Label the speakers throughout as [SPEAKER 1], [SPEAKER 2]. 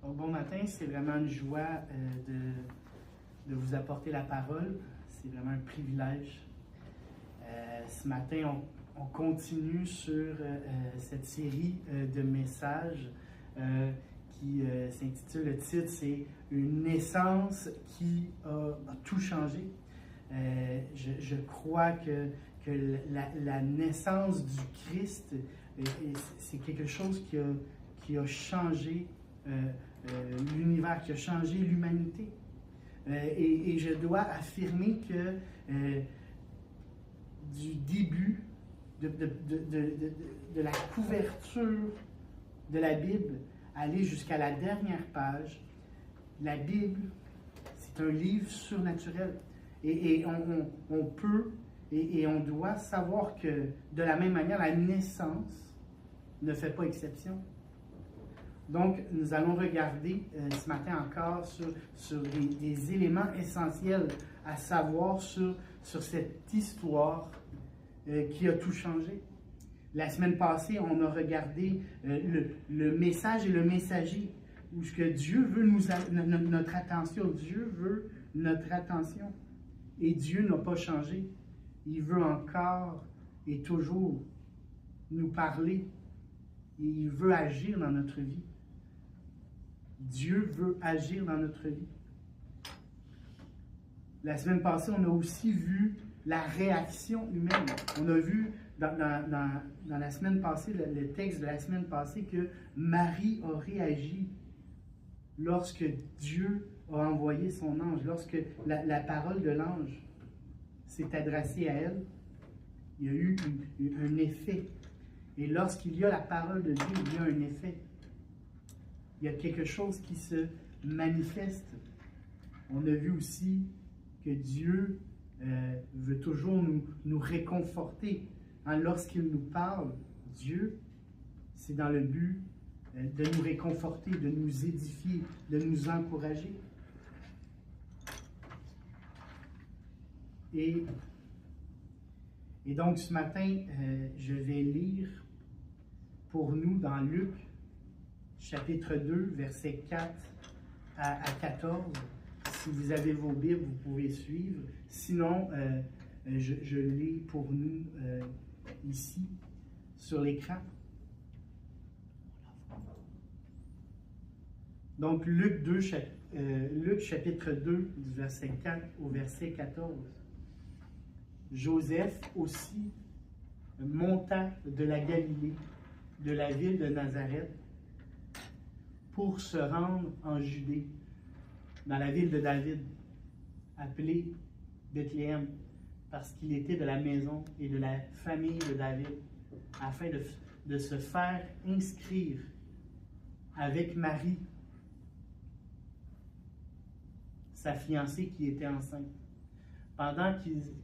[SPEAKER 1] Donc, bon matin, c'est vraiment une joie de vous apporter la parole. C'est vraiment un privilège. Ce matin, on continue sur cette série de messages qui s'intitule, le titre, c'est « Une naissance qui a tout changé ». Je crois que la naissance du Christ, c'est quelque chose qui a changé l'univers, qui a changé l'humanité. Et je dois affirmer que du début de la couverture de la Bible, aller jusqu'à la dernière page, la Bible, c'est un livre surnaturel. Et on peut et on doit savoir que, de la même manière, la naissance ne fait pas exception. Donc, nous allons regarder ce matin encore sur des éléments essentiels à savoir sur cette histoire qui a tout changé. La semaine passée, on a regardé le message et le messager, où ce que Dieu veut notre attention. Dieu veut notre attention. Et Dieu n'a pas changé. Il veut encore et toujours nous parler. Et il veut agir dans notre vie. Dieu veut agir dans notre vie. La semaine passée, on a aussi vu la réaction humaine. On a vu dans la semaine passée, le texte de la semaine passée, que Marie a réagi lorsque Dieu a envoyé son ange, lorsque la parole de l'ange s'est adressée à elle. Il y a eu un effet. Et lorsqu'il y a la parole de Dieu, il y a un effet. Il y a quelque chose qui se manifeste. On a vu aussi que Dieu veut toujours nous réconforter. Hein, lorsqu'il nous parle, Dieu, c'est dans le but de nous réconforter, de nous édifier, de nous encourager. Et donc ce matin, je vais lire pour nous dans Luc, chapitre 2, versets 4 à 14. Si vous avez vos Bibles, vous pouvez suivre. Sinon, je lis pour nous ici, sur l'écran. Donc, Luc chapitre 2, du verset 4 au verset 14. Joseph aussi monta de la Galilée, de la ville de Nazareth, pour se rendre en Judée, dans la ville de David, appelée Bethléem, parce qu'il était de la maison et de la famille de David, afin de se faire inscrire avec Marie, sa fiancée qui était enceinte. Pendant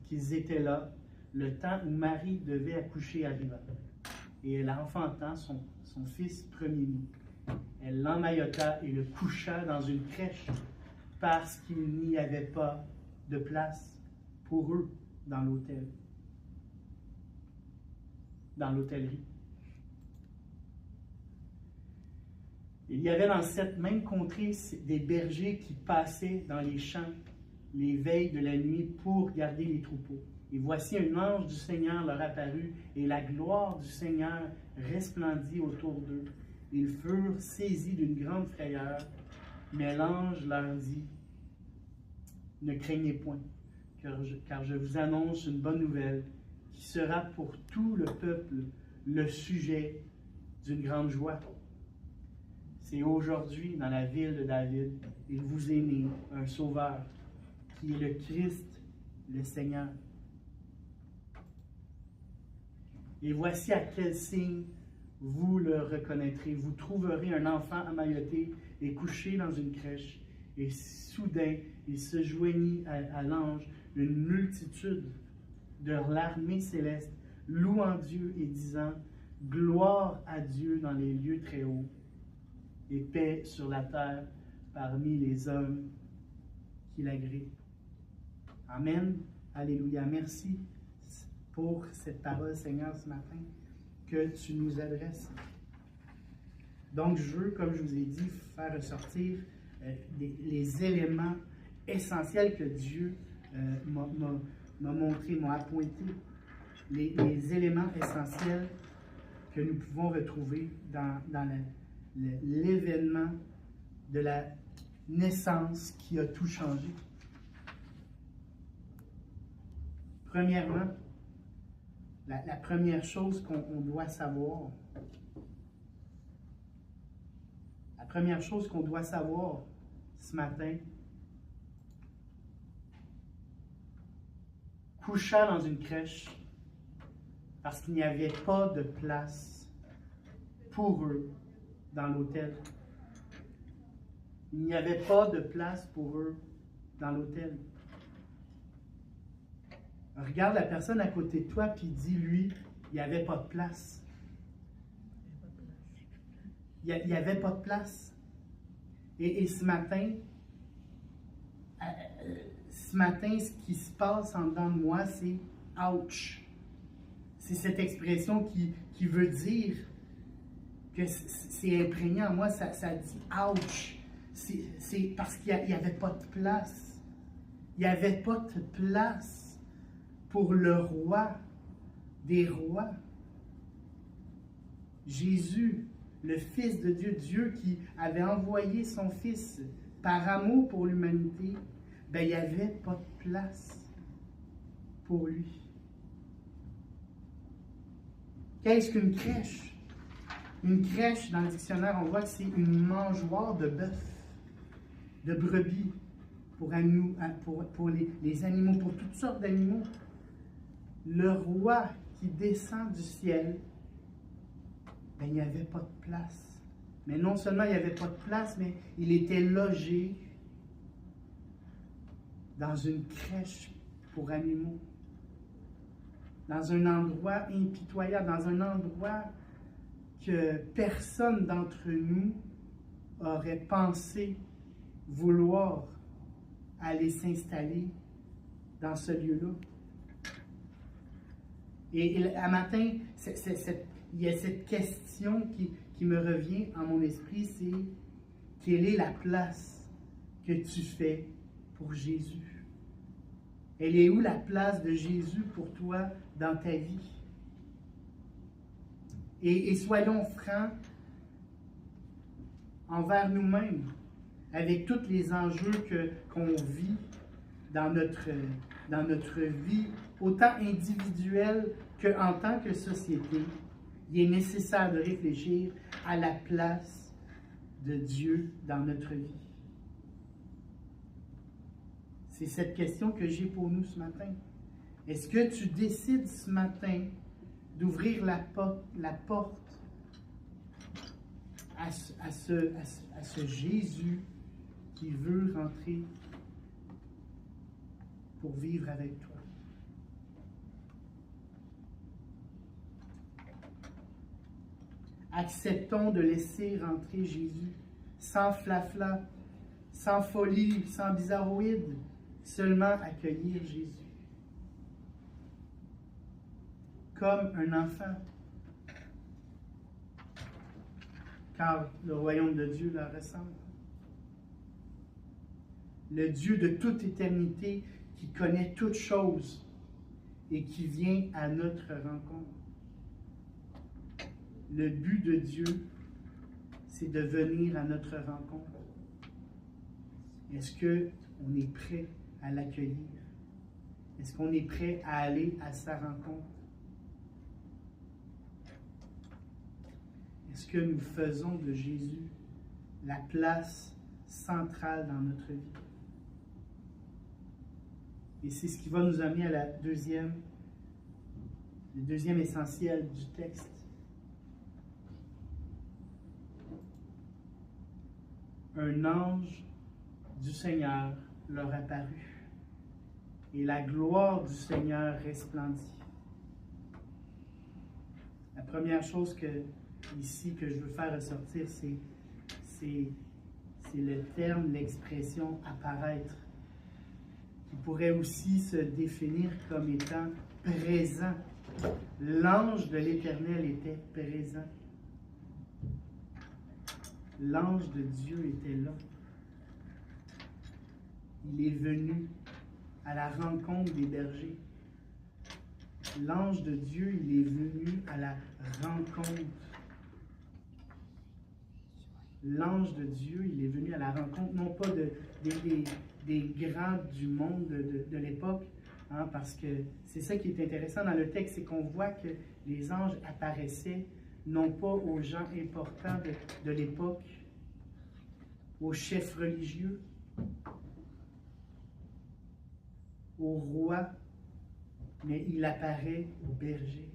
[SPEAKER 1] qu'ils étaient là, le temps où Marie devait accoucher arriva, et elle enfanta son fils premier-né. Elle l'emmaillota et le coucha dans une crèche parce qu'il n'y avait pas de place pour eux dans l'hôtellerie. Il y avait dans cette même contrée des bergers qui passaient dans les champs les veilles de la nuit pour garder les troupeaux. Et voici un ange du Seigneur leur apparut, et la gloire du Seigneur resplendit autour d'eux. Ils furent saisis d'une grande frayeur, mais l'ange leur dit, « Ne craignez point, car je vous annonce une bonne nouvelle qui sera pour tout le peuple le sujet d'une grande joie. C'est aujourd'hui, dans la ville de David, il vous est né un sauveur, qui est le Christ, le Seigneur. Et voici à quel signe vous le reconnaîtrez. Vous trouverez un enfant emmailloté et couché dans une crèche. Et soudain, il se joignit à l'ange une multitude de l'armée céleste, louant Dieu et disant « Gloire à Dieu dans les lieux très hauts, et paix sur la terre parmi les hommes qui l'agréent. » Amen. Alléluia. Merci pour cette parole, Seigneur, ce matin, que tu nous adresses. Donc, je veux, comme je vous ai dit, faire ressortir les éléments essentiels que Dieu m'a montré, m'a appointé. Les éléments essentiels que nous pouvons retrouver dans l'événement de la naissance qui a tout changé. Premièrement, la première chose qu'on doit savoir, ce matin, couchant dans une crèche, parce qu'il n'y avait pas de place pour eux dans l'hôtel. Il n'y avait pas de place pour eux dans l'hôtel. Regarde la personne à côté de toi puis dis-lui, il n'y avait pas de place. Il n'y avait pas de place. Et ce matin, ce qui se passe en dedans de moi, c'est « ouch ». C'est cette expression qui veut dire que c'est imprégné en moi, ça dit « ouch ». C'est parce qu'il n'y avait pas de place. Il n'y avait pas de place pour le roi des rois. Jésus, le Fils de Dieu, Dieu qui avait envoyé son Fils par amour pour l'humanité, ben, il n'y avait pas de place pour lui. Qu'est-ce qu'une crèche? Une crèche, dans le dictionnaire, on voit que c'est une mangeoire de bœuf, de brebis, pour les animaux, pour toutes sortes d'animaux. Le roi qui descend du ciel, ben, il n'y avait pas de place. Mais non seulement il n'y avait pas de place, mais il était logé dans une crèche pour animaux. Dans un endroit impitoyable, dans un endroit que personne d'entre nous aurait pensé vouloir aller s'installer dans ce lieu-là. Et à matin, il y a cette question qui me revient en mon esprit, c'est quelle est la place que tu fais pour Jésus? Elle est où la place de Jésus pour toi dans ta vie? Et soyons francs envers nous-mêmes, avec tous les enjeux qu'on vit dans notre vie, autant individuelle qu'en tant que société. Il est nécessaire de réfléchir à la place de Dieu dans notre vie. C'est cette question que j'ai pour nous ce matin. Est-ce que tu décides ce matin d'ouvrir la porte à ce Jésus qui veut rentrer pour vivre avec toi? Acceptons de laisser rentrer Jésus, sans flafla, sans folie, sans bizarroïde, seulement accueillir Jésus. Comme un enfant, car le royaume de Dieu leur ressemble. Le Dieu de toute éternité qui connaît toutes choses et qui vient à notre rencontre. Le but de Dieu, c'est de venir à notre rencontre. Est-ce qu'on est prêt à l'accueillir? Est-ce qu'on est prêt à aller à sa rencontre? Est-ce que nous faisons de Jésus la place centrale dans notre vie? Et c'est ce qui va nous amener à le deuxième essentiel du texte. Un ange du Seigneur leur apparut, et la gloire du Seigneur resplendit. La première chose que je veux faire ressortir, c'est le terme, l'expression « apparaître », qui pourrait aussi se définir comme étant présent. L'ange de l'Éternel était présent. l'ange de Dieu était là. Il est venu à la rencontre des bergers. L'ange de Dieu, il est venu à la rencontre. L'ange de Dieu, il est venu à la rencontre, non pas des grands du monde de l'époque, hein, parce que c'est ça qui est intéressant dans le texte, c'est qu'on voit que les anges apparaissaient non pas aux gens importants de l'époque, aux chefs religieux, aux rois, mais il apparaît aux bergers.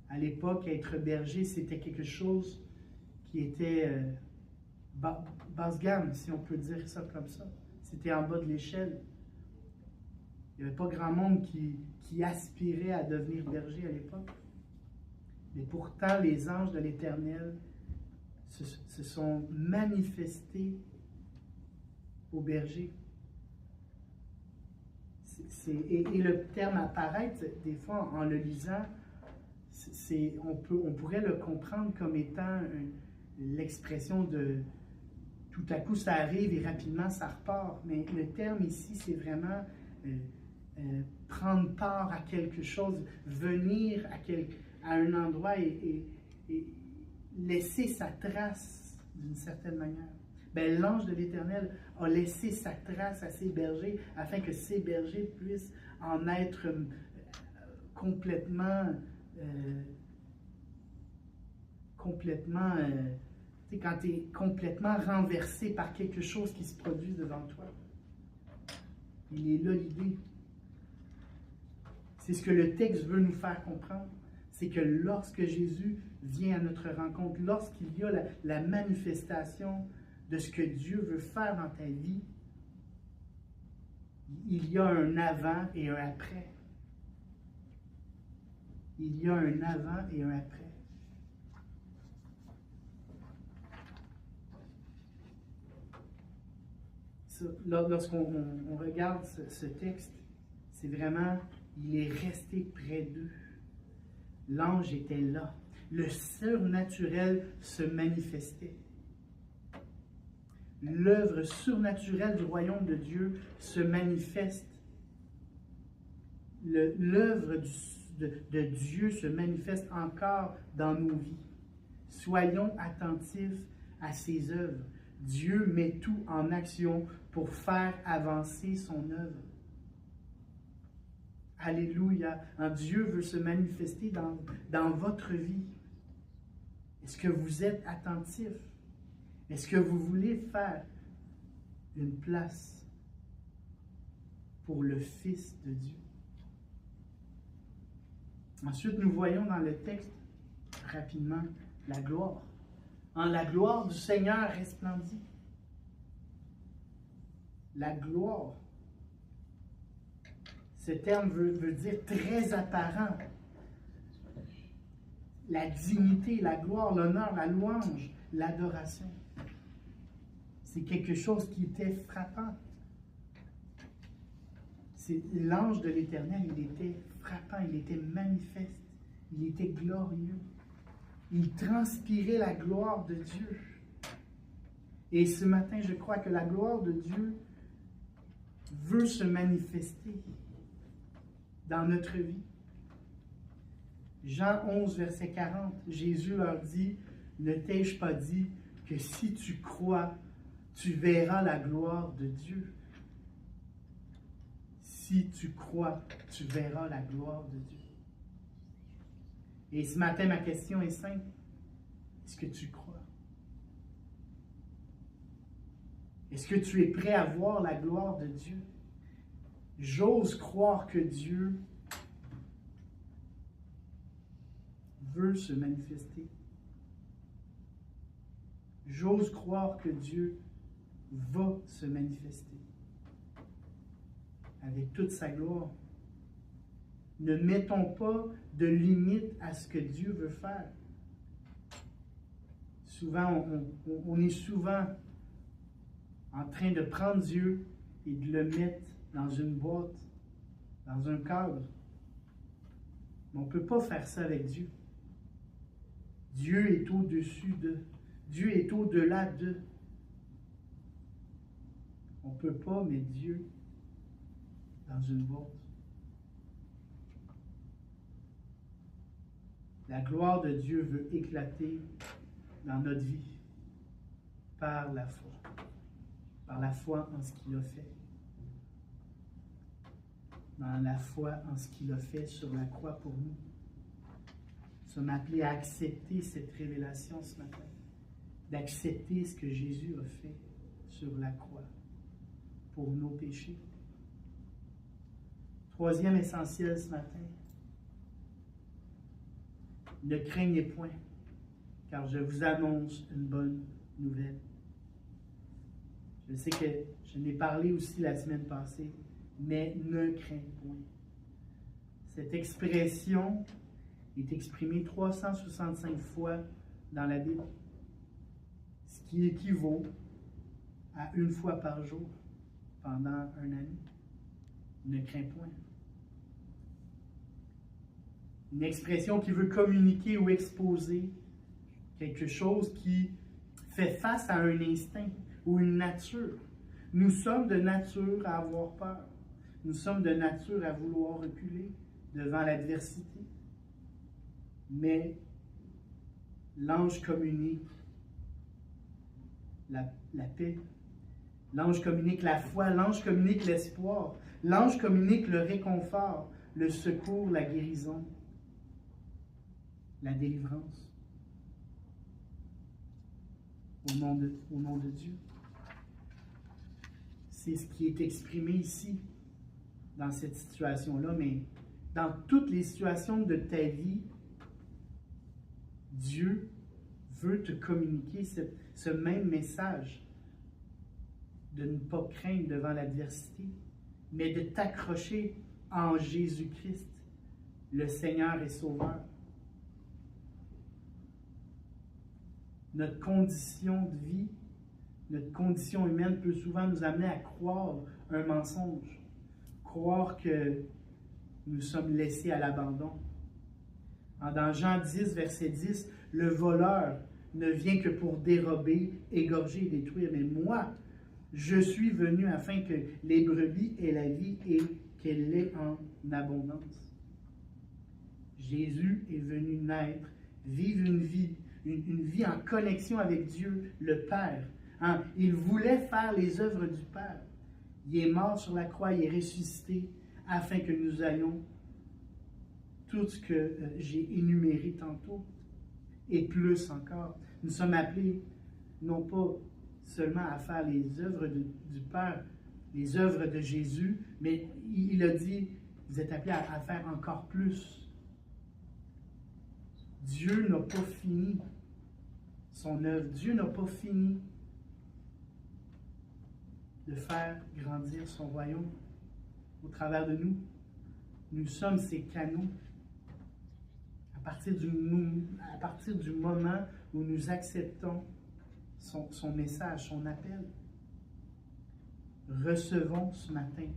[SPEAKER 1] À l'époque, être berger, c'était quelque chose qui était basse gamme, si on peut dire ça comme ça. C'était en bas de l'échelle. Il n'y avait pas grand monde qui aspirait à devenir berger à l'époque. Mais pourtant, les anges de l'Éternel se sont manifestés aux bergers. Et le terme apparaître, des fois, en le lisant, on pourrait le comprendre comme étant l'expression de tout à coup ça arrive et rapidement ça repart. Mais le terme ici, c'est vraiment prendre part à quelque chose, venir à un endroit et laisser sa trace d'une certaine manière. Ben, l'ange de l'Éternel a laissé sa trace à ses bergers afin que ces bergers puissent en être complètement quand tu es complètement renversé par quelque chose qui se produit devant toi. Il est là l'idée. C'est ce que le texte veut nous faire comprendre. C'est que lorsque Jésus vient à notre rencontre, lorsqu'il y a la manifestation de ce que Dieu veut faire dans ta vie, il y a un avant et un après. Il y a un avant et un après. Lorsqu'on regarde ce texte, c'est vraiment, il est resté près d'eux. L'ange était là. Le surnaturel se manifestait. L'œuvre surnaturelle du royaume de Dieu se manifeste. L'œuvre de Dieu se manifeste encore dans nos vies. Soyons attentifs à ses œuvres. Dieu met tout en action pour faire avancer son œuvre. Alléluia. Dieu veut se manifester dans votre vie. Est-ce que vous êtes attentif? Est-ce que vous voulez faire une place pour le Fils de Dieu? Ensuite, nous voyons dans le texte, rapidement, la gloire. La gloire du Seigneur resplendit. La gloire. Ce terme veut dire très apparent. La dignité, la gloire, l'honneur, la louange, l'adoration. C'est quelque chose qui était frappant. L'ange de l'Éternel, il était frappant, il était manifeste, il était glorieux. Il transpirait la gloire de Dieu. Et ce matin, je crois que la gloire de Dieu veut se manifester dans notre vie. Jean 11, verset 40, Jésus leur dit, « Ne t'ai-je pas dit que si tu crois, tu verras la gloire de Dieu? » Si tu crois, tu verras la gloire de Dieu. Et ce matin, ma question est simple. Est-ce que tu crois? Est-ce que tu es prêt à voir la gloire de Dieu? J'ose croire que Dieu veut se manifester. J'ose croire que Dieu va se manifester avec toute sa gloire. Ne mettons pas de limite à ce que Dieu veut faire. Souvent, on est souvent en train de prendre Dieu et de le mettre dans une boîte, dans un cadre. Mais on ne peut pas faire ça avec Dieu. Dieu est au-dessus de. Dieu est au-delà de. On ne peut pas mettre Dieu dans une boîte. La gloire de Dieu veut éclater dans notre vie par la foi en ce qu'il a fait, dans la foi en ce qu'il a fait sur la croix pour nous. Nous sommes appelés à accepter cette révélation ce matin, d'accepter ce que Jésus a fait sur la croix pour nos péchés. Troisième essentiel ce matin, ne craignez point, car je vous annonce une bonne nouvelle. Je sais que je n'ai parlé aussi la semaine passée, mais ne crains point. Cette expression est exprimée 365 fois dans la Bible, ce qui équivaut à une fois par jour pendant un an. Ne crains point. Une expression qui veut communiquer ou exposer quelque chose qui fait face à un instinct ou une nature. Nous sommes de nature à avoir peur. Nous sommes de nature à vouloir reculer devant l'adversité. Mais l'ange communique la paix. L'ange communique la foi. L'ange communique l'espoir. L'ange communique le réconfort, le secours, la guérison, la délivrance. Au nom de Dieu. C'est ce qui est exprimé ici, dans cette situation-là, mais dans toutes les situations de ta vie, Dieu veut te communiquer ce même message de ne pas craindre devant l'adversité, mais de t'accrocher en Jésus-Christ, le Seigneur et Sauveur. Notre condition de vie, notre condition humaine peut souvent nous amener à croire un mensonge, croire que nous sommes laissés à l'abandon. Dans Jean 10, verset 10, le voleur ne vient que pour dérober, égorger et détruire. Mais moi, je suis venu afin que les brebis aient la vie et qu'elle l'ait en abondance. Jésus est venu naître, vivre une vie en connexion avec Dieu, le Père. Il voulait faire les œuvres du Père. Il est mort sur la croix, il est ressuscité afin que nous ayons tout ce que j'ai énuméré tantôt et plus encore. Nous sommes appelés non pas seulement à faire les œuvres du Père, les œuvres de Jésus, mais il a dit, vous êtes appelés à faire encore plus. Dieu n'a pas fini son œuvre. Dieu n'a pas fini de faire grandir son royaume au travers de nous. Nous sommes ses canaux. À partir du moment où nous acceptons son message, son appel, recevons ce matin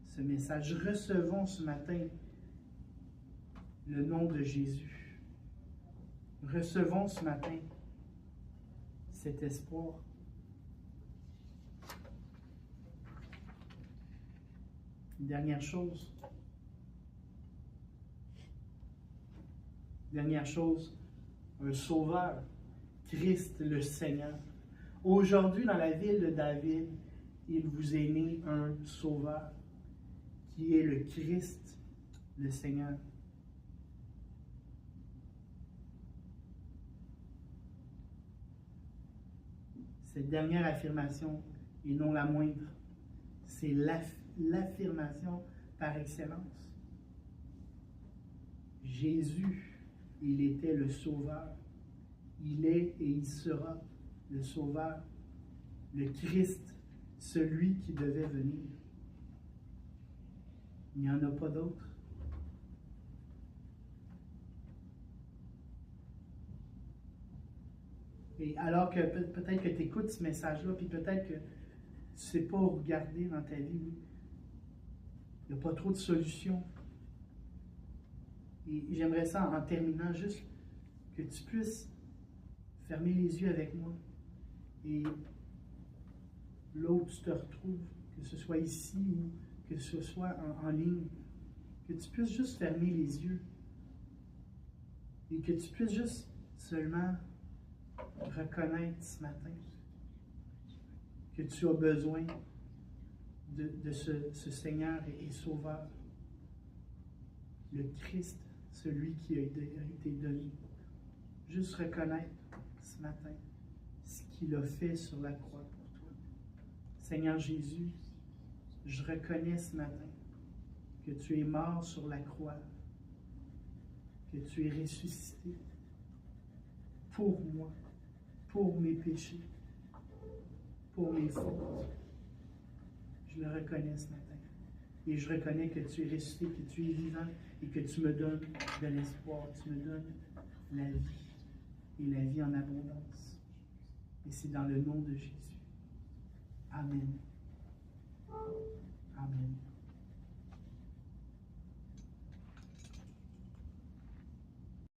[SPEAKER 1] ce message. Recevons ce matin le nom de Jésus. Recevons ce matin cet espoir. Une dernière chose. Un sauveur, Christ le Seigneur. Aujourd'hui, dans la ville de David, il vous est né un sauveur, qui est le Christ, le Seigneur. Cette dernière affirmation, et non la moindre, c'est l'affirmation par excellence. Jésus, il était le Sauveur. Il est et il sera le Sauveur, le Christ, celui qui devait venir. Il n'y en a pas d'autre. Et alors que peut-être que tu écoutes ce message-là, puis peut-être que tu ne sais pas où regarder dans ta vie, il n'y a pas trop de solutions. Et j'aimerais ça, en terminant, juste que tu puisses fermez les yeux avec moi. Et là où tu te retrouves, que ce soit ici ou que ce soit en ligne, que tu puisses juste fermer les yeux et que tu puisses juste seulement reconnaître ce matin que tu as besoin de ce Seigneur et Sauveur, le Christ, celui qui a été donné. Juste reconnaître ce matin ce qu'il a fait sur la croix pour toi. Seigneur Jésus, je reconnais ce matin que tu es mort sur la croix, que tu es ressuscité pour moi, pour mes péchés, pour mes fautes. Je le reconnais ce matin. Et je reconnais que tu es ressuscité, que tu es vivant et que tu me donnes de l'espoir. Tu me donnes la vie et la vie en abondance. Et c'est dans le nom de Jésus. Amen.